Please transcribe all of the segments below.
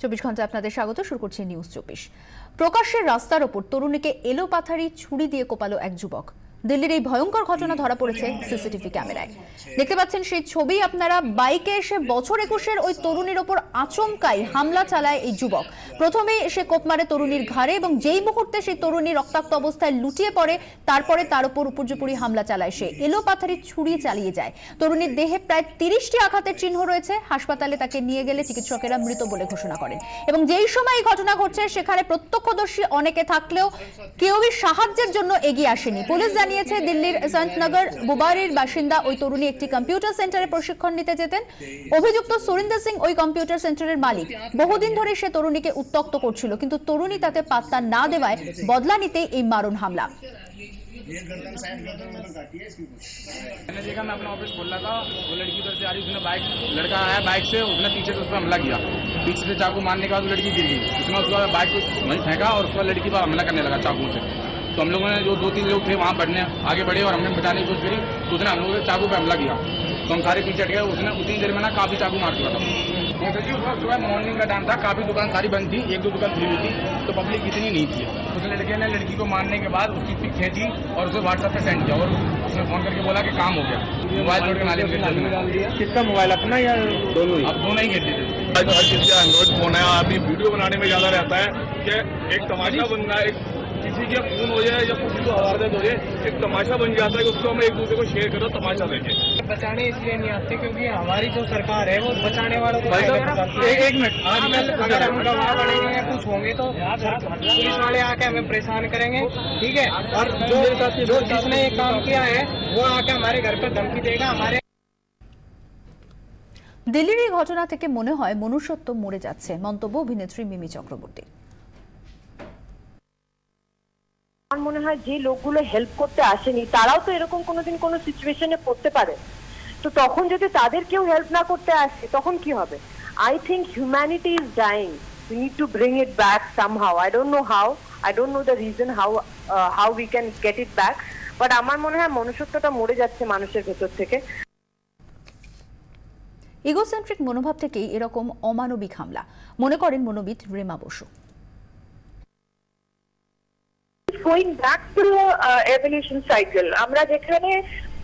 24 ঘন্টা আপনাদের স্বাগত। শুরু করছি নিউজ 24। প্রকাশ্যে রাস্তার ওপর তরুণীকে এলোপাথারি ছুরি দিয়ে কোপালো এক যুবক। দিল্লির এই ভয়ঙ্কর ঘটনা ধরা পড়েছে সিসিটিভি ক্যামেরায়। দেখতে পাচ্ছেন সেই ছবি আপনারা। বাইকে এসে বছর 21-এর ওই তরুণীর ওপর আচমকাই হামলা চালায় এই যুবক। প্রথমেই এসে কোপ মারে তরুণীর ঘাড়ে এবং যেই মুহূর্তে সেই তরুণী রক্তাক্ত অবস্থায় লুটিয়ে পড়ে তারপরে তার উপর উপর্যুপরি হামলা চালায় সে। এলোপাথারি ছুরি চালিয়ে যায়। তরুণীর দেহে প্রায় 30টি আঘাতের চিহ্ন রয়েছে। হাসপাতালে তাকে নিয়ে গেলে চিকিৎসকেরা মৃত বলে ঘোষণা করেন। এবং যেই সময় এই ঘটনা ঘটছে সেখানে প্রত্যক্ষদর্শী অনেকে থাকলেও কেউই সাহায্যের জন্য এগিয়ে আসেনি। পুলিশ জানিয়েছে দিল্লির সন্তনগর বুবারির বাসিন্দা ওই তরুণী একটি কম্পিউটার সেন্টারে প্রশিক্ষণ নিতে যেতেন। অভিযুক্ত সুরিন্দর সিং ওই কম্পিউটার সেন্টারের মালিক। বহুদিন ধরে সে তরুণীকে উত্ত্যক্ত করছিল, কিন্তু তরুণী তাতে পাত্তা না দেওয়ায় বদলা নিতেই এই মারণ হামলা। मैंने देखा, मैं अपना ऑफिस खोल रहा था, वो लड़की उधर से आ रही, उसने लड़का आया बाइक से, उसने पीछे से उस पर हमला किया। पीछे से चाकू मारने के बाद वो लड़की गिर गई। उसने उसके बाद बाइक को वहीं फेंका और उसके बाद लड़की पर हमला करने लगा चाकू से। तो हम लोगों ने जो 2-3 लोग थे वहाँ बढ़ने आगे बढ़े और हमने बचाने की कोशिश करी, तो उसने हम लोगों के चाकू पर हमला किया। तो हम सारे पीछे हट गए। उसने उतनी देर में ना काफी चाकू मार दिया था। जी उस वक्त सुबह मॉर्निंग का टाइम था, काफी दुकान सारी बंद थी, 1-2 दुकान खुली हुई थी, तो पब्लिक इतनी नहीं थी। उस लड़के ने लड़की को मारने के बाद उसकी पिक खींची और उसे व्हाट्सएप पे सेंड किया और उसने फोन करके बोला कि काम हो गया। मोबाइल छोड़ के नाले में डाल दिया। किसका मोबाइल, अपना या दोनों ही? अब दोनों ही गिर दिए। हर किसी का एंड्रॉइड फोन है, अभी वीडियो बनाने में ज्यादा रहता है कि एक तमाशा बन रहा है, किसी के खून हो जाए या किसी को हवारदत हो जाए, एक तमाशा बन जाता है कि उसको हम एक दूसरे को शेयर करो, तमाशा देखे। बचाने इसलिए नहीं आते क्योंकि हमारी जो सरकार है वो बचाने वालों को एक मिनट अगर हम गवाह बढ़ेंगे या कुछ होंगे तो पुलिस वाले आके हमें परेशान करेंगे, ठीक है। और जो जिसने ये काम किया है वो आके हमारे घर पर धमकी देगा। हमारे দিল্লির এই ঘটনা থেকে মনে হয় মনুষ্যত্ব মরে যাচ্ছে, মন্তব্য অভিনেত্রী মিমি চক্রবর্তী। আমার মনে হয় যে লোকগুলো হেল্প করতে আসেনি তারাও তো এরকম কোনোদিন কোনো সিচুয়েশনে পড়তে পারে, তো তখন যদি তাদের কেউ হেল্প না করতে আসে তখন কি হবে? I think humanity is dyeing, we need to bring it back somehow. I don't know how, I don't know the reason how we can get it back, but আমার মনে হয় মনুষ্যত্বটা মরে যাচ্ছে মানুষের ভেতর থেকে। ইগোসেন্ট্রিক মনোভাব থেকেই এরকম অমানবিক হামলা, মনে করেন মনোবিদ Rema Basu. Going back to the evolution cycle, আমরা যেখানে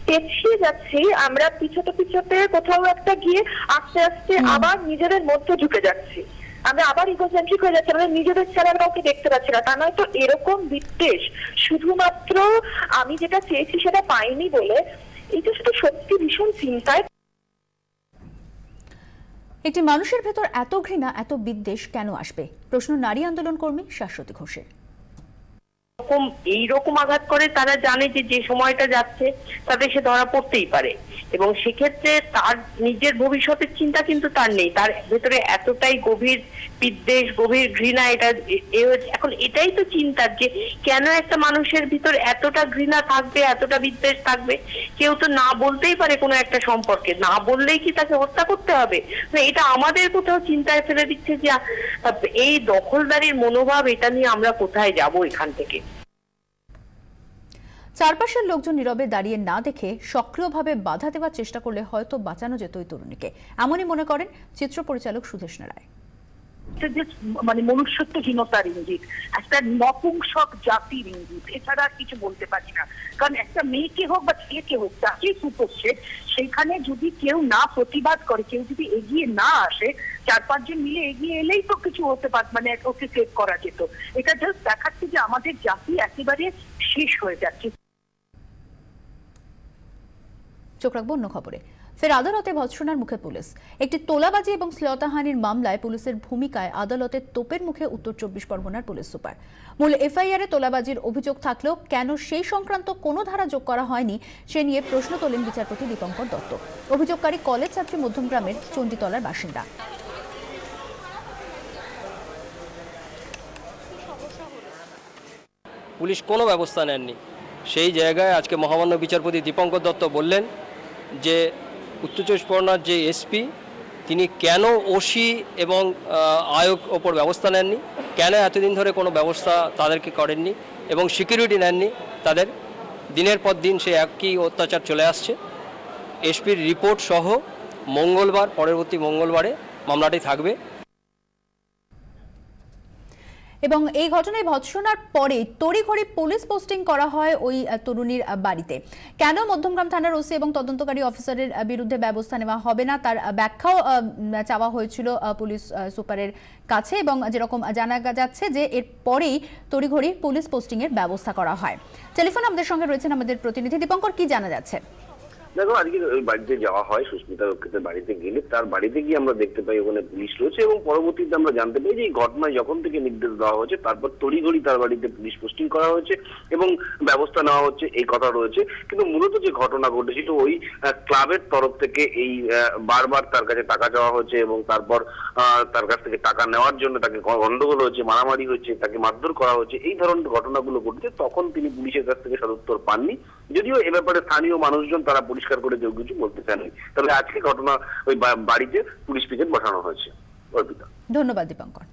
পেছিয়ে যাচ্ছি, আমরা পিছতে কোথাও একটা গিয়ে আস্তে আস্তে আবার নিজেদের মধ্যে ঢুকে যাচ্ছি, আমরা আবার ইগোসেন্ট্রিক হয়ে যাচ্ছি, আমরা নিজেদের ছাড়া কাউকে দেখতে পাচ্ছি না। তা নয় তো এরকম বিদ্বেষ শুধুমাত্র আমি যেটা চেয়েছি সেটা পাইনি বলে, এটা শুধু সত্যি ভীষণ চিন্তায়। একটি মানুষের ভেতর এত ঘৃণা, এত বিদ্বেষ কেন আসবে? প্রশ্ন নারী আন্দোলন কর্মী শাশ্বতী ঘোষের। এইরকম আঘাত করে তারা জানে যে যে সময়টা যাচ্ছে তাতে সে ধরা পড়তেই পারে, এবং সেক্ষেত্রে তার নিজের ভবিষ্যতের চিন্তা কিন্তু তার নেই। তার ভেতরে এতটাই গভীর বিদ্বেষ, গভীর ঘৃণা, এটা এখন এটাই তো চিন্তার যে কেন একটা মানুষের ভিতর এতটা ঘৃণা থাকবে, এতটা বিদ্বেষ থাকবে। কেউ তো না বলতেই পারে কোনো একটা সম্পর্কে, না বললেই কি তাকে হত্যা করতে হবে? এটা আমাদের কোথাও চিন্তায় ফেলে দিচ্ছে যে এই দখলদারির মনোভাব, এটা নিয়ে আমরা কোথায় যাব এখান থেকে। চারপাশের লোকজন নীরবে দাঁড়িয়ে না দেখে সক্রিয়ভাবে বাধা দেওয়ার চেষ্টা করলে হয়তো বাঁচানো যেত ওই তরুণীকে, এমনই মনে করেন চিত্র পরিচালক সুদেষ্ণা রায়। মানে মনুষ্যত্বহীনতার ইঙ্গিত, একটা নপুংসক জাতির ইঙ্গিত, এছাড়া আর কিছু বলতে পারি না। কারণ একটা মেয়েকে হোক বা ছেলেকে হোক, যাকে করছে সেখানে যদি কেউ না প্রতিবাদ করে, কেউ যদি এগিয়ে না আসে, 4-5 জন মিলে এগিয়ে এলেই তো কিছু হতে পারে, মানে ওকে সেভ করা যেত। এটা জাস্ট দেখাচ্ছে যে আমাদের জাতি একেবারে শেষ হয়ে যাচ্ছে। চোখ রাখবো অন্য খবরে। ফের আদালতে ভৎসনার মুখে পুলিশ। একটি তোলাবাজি এবং শ্লীলতাহানির মামলায় পুলিশের ভূমিকায় আদালতে তোপের মুখে উত্তর 24 পরগনার পুলিশ সুপার। মূল এফআইআরে তোলাবাজির অভিযোগ থাকলেও কেন সেই সংক্রান্ত কোনো ধারা যোগ করা হয়নি সে নিয়ে প্রশ্ন তোলেন বিচারপতি দীপঙ্কর দত্ত। অভিযোগকারী কলেজ ছাত্রী মধ্যমগ্রামের চণ্ডীতলার বাসিন্দা। পুলিশ কোনো ব্যবস্থা নেননি, সেই জায়গায় আজকে মহামান্য বিচারপতি দীপঙ্কর দত্ত বললেন যে উত্তর 24 পরগনার যে এসপি তিনি কেন ওসি এবং আয়োগ ওপর ব্যবস্থা নেননি, কেন এতদিন ধরে কোনো ব্যবস্থা তাদেরকে করেননি এবং সিকিউরিটি নেননি তাদের। দিনের পর দিন সে একই অত্যাচার চলে আসছে। এসপির রিপোর্ট সহ মঙ্গলবার, পরবর্তী মঙ্গলবারে মামলাটি থাকবে। এবং এই ঘটনায় ভৎসনার পরে তড়িঘড়ি পুলিশ পোস্টিং করা হয় ওই তরুণীর বাড়িতে। কেন মধ্যমগ্রাম থানার ওসি এবং তদন্তকারী অফিসারের বিরুদ্ধে ব্যবস্থা নেওয়া হবে না তার ব্যাখ্যাও চাওয়া হয়েছিল পুলিশ সুপারের কাছে, এবং যেরকম জানা যাচ্ছে যে এর পরেই তড়িঘড়ি পুলিশ পোস্টিং এর ব্যবস্থা করা হয়। টেলিফোনে আমাদের সঙ্গে রয়েছেন আমাদের প্রতিনিধি দীপঙ্কর, কি জানা যাচ্ছে? দেখো, আজকে ওই বাড়িতে যাওয়া হয়, সুস্মিতা রক্ষিতের বাড়িতে গেলে তার বাড়িতে গিয়ে আমরা দেখতে পাই ওখানে পুলিশ রয়েছে, এবং পরবর্তীতে আমরা জানতে পাই যে এই ঘটনায় যখন থেকে নির্দেশ দেওয়া হয়েছে তারপর তড়িঘড়ি তার বাড়িতে পুলিশ পোস্টিং করা হয়েছে এবং ব্যবস্থা নেওয়া হচ্ছে এই কথা রয়েছে। কিন্তু মূলত যে ঘটনা ঘটেছিল ওই ক্লাবের তরফ থেকে এই বারবার তার কাছে টাকা চাওয়া হয়েছে এবং তারপর তার কাছ থেকে টাকা নেওয়ার জন্য তাকে গন্ডগোল হয়েছে, মারামারি হয়েছে, তাকে মারধর করা হয়েছে, এই ধরনের ঘটনাগুলো ঘটেছে। তখন তিনি পুলিশের কাছ থেকে সদুত্তর পাননি, যদিও এ ব্যাপারে স্থানীয় মানুষজন তারা পরিষ্কার করে কেউ কিছু বলতে চাননি। তবে আজকে ঘটনা ওই বাড়িতে পুলিশ পিকেট বসানো হয়েছে। অর্পিতা, ধন্যবাদ দীপঙ্কর।